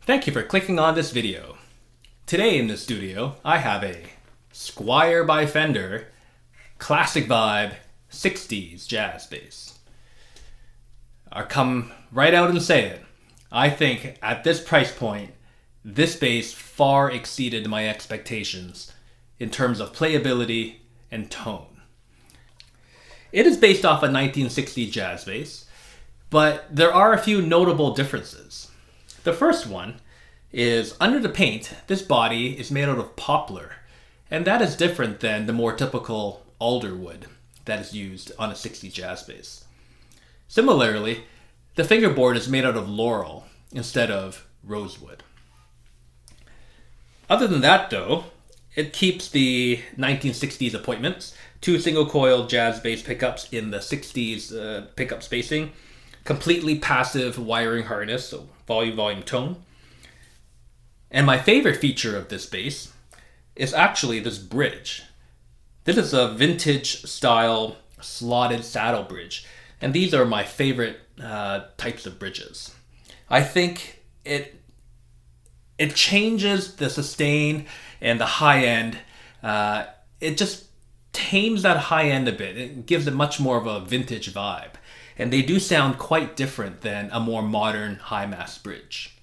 Thank you for clicking on this video. Today in the studio, I have a Squier by Fender Classic Vibe 60s jazz bass. I'll come right out and say it. I think at this price point, this bass far exceeded my expectations in terms of playability and tone. It is based off a 1960s jazz bass, but there are a few notable differences. The first one is under the paint, this body is made out of poplar, and that is different than the more typical alder wood that is used on a 60s jazz bass. Similarly, the fingerboard is made out of laurel instead of rosewood. Other than that though, it keeps the 1960s appointments, 2 single coil jazz bass pickups in the 60s pickup spacing, completely passive wiring harness, so volume, tone. And my favorite feature of this bass is actually this bridge. This is a vintage style slotted saddle bridge, and these are my favorite types of bridges. I think it changes the sustain and the high end. It just tames that high end a bit. It gives it much more of a vintage vibe. And they do sound quite different than a more modern high mass bridge.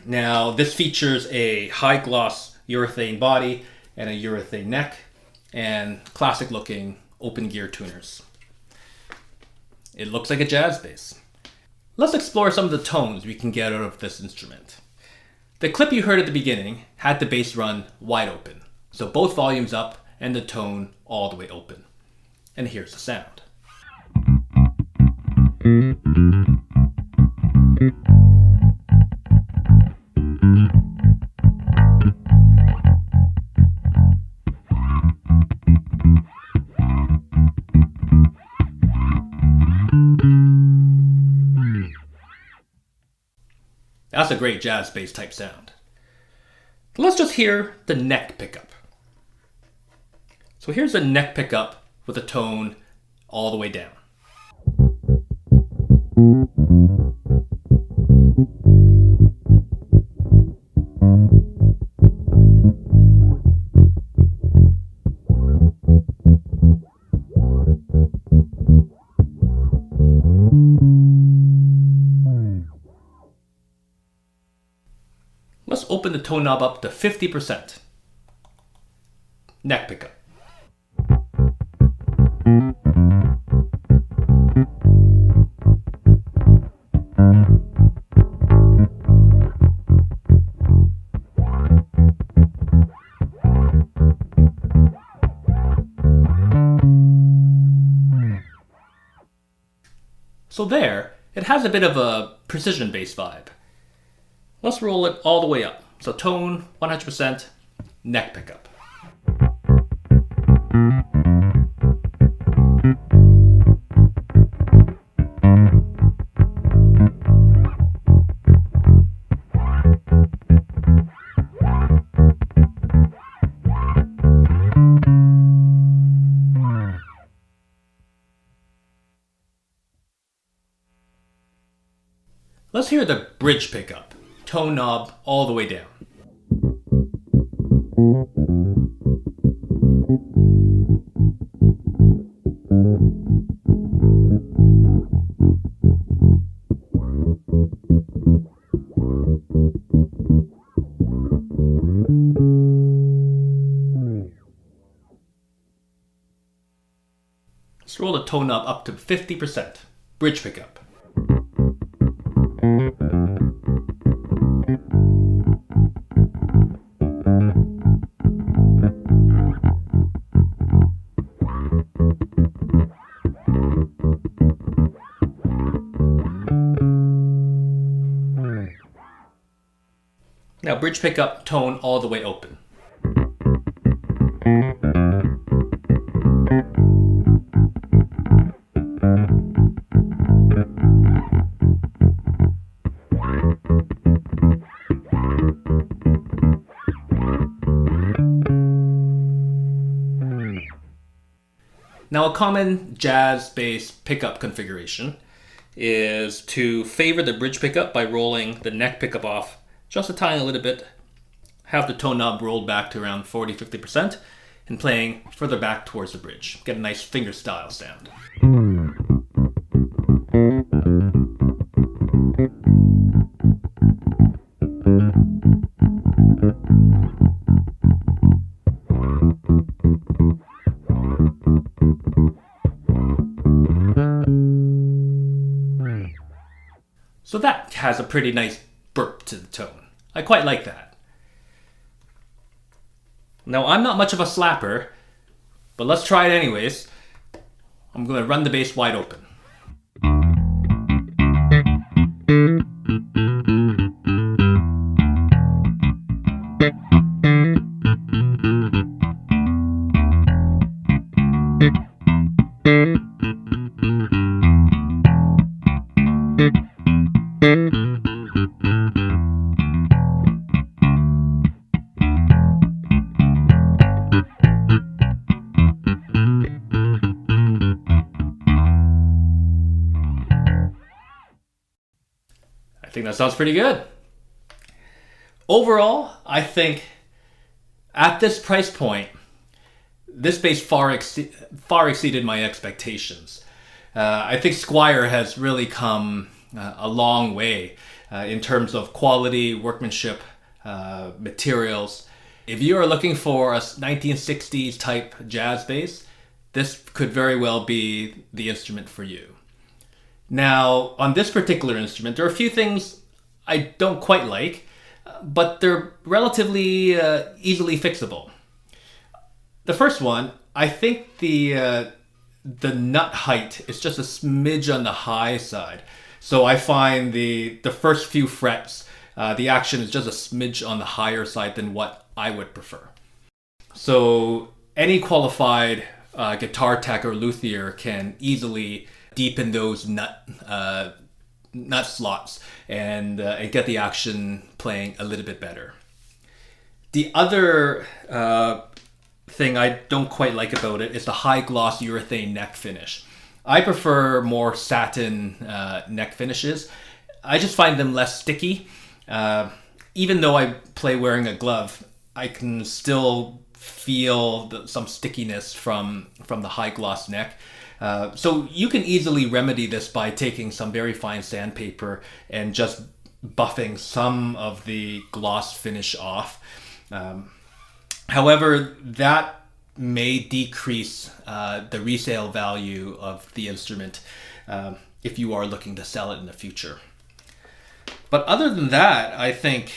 Now, this features a high gloss urethane body and a urethane neck and classic looking open gear tuners. It looks like a jazz bass. Let's explore some of the tones we can get out of this instrument. The clip you heard at the beginning had the bass run wide open, so both volumes up and the tone all the way open. And here's the sound. That's a great jazz bass type sound. Let's just hear the neck pickup. So here's a neck pickup with a tone all the way down. Let's open the tone knob up to 50%. Neck pickup. So there, it has a bit of a precision bass vibe. Let's roll it all the way up. So tone, 100%, neck pickup. Let's hear the bridge pickup. Tone knob all the way down. Let's roll the tone knob up to 50%. Bridge pickup. Now bridge pickup tone all the way open. Now a common jazz bass pickup configuration is to favor the bridge pickup by rolling the neck pickup off just a tiny little bit, have the tone knob rolled back to around 40-50%, and playing further back towards the bridge. Get a nice finger style sound. So that has a pretty nice burp to the tone. I quite like that. Now, I'm not much of a slapper, but let's try it anyways. I'm going to run the bass wide open. I think that sounds pretty good. Overall, I think at this price point, this bass far exceeded my expectations. I think Squier has really come a long way in terms of quality, workmanship, materials. If you are looking for a 1960s type jazz bass, this could very well be the instrument for you. Now, on this particular instrument, there are a few things I don't quite like, but they're relatively easily fixable. The first one, I think the nut height is just a smidge on the high side. So I find the first few frets, the action is just a smidge on the higher side than what I would prefer. So any qualified guitar tech or luthier can easily deepen those nut slots and get the action playing a little bit better. The other thing I don't quite like about it is the high gloss urethane neck finish. I prefer more satin neck finishes. I just find them less sticky. Even though I play wearing a glove, I can still feel some stickiness from the high gloss neck. So you can easily remedy this by taking some very fine sandpaper and just buffing some of the gloss finish off. However, that may decrease the resale value of the instrument if you are looking to sell it in the future. But other than that, I think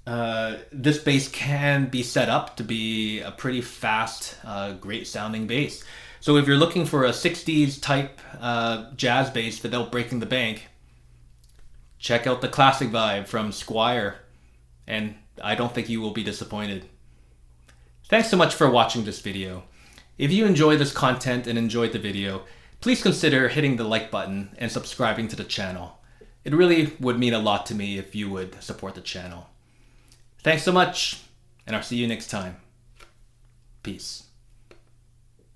this bass can be set up to be a pretty fast, great sounding bass. So if you're looking for a 60s type jazz bass without breaking the bank, check out the Classic Vibe from Squier, and I don't think you will be disappointed. Thanks so much for watching this video. If you enjoy this content and enjoyed the video, please consider hitting the like button and subscribing to the channel. It really would mean a lot to me if you would support the channel. Thanks so much, and I'll see you next time. Peace.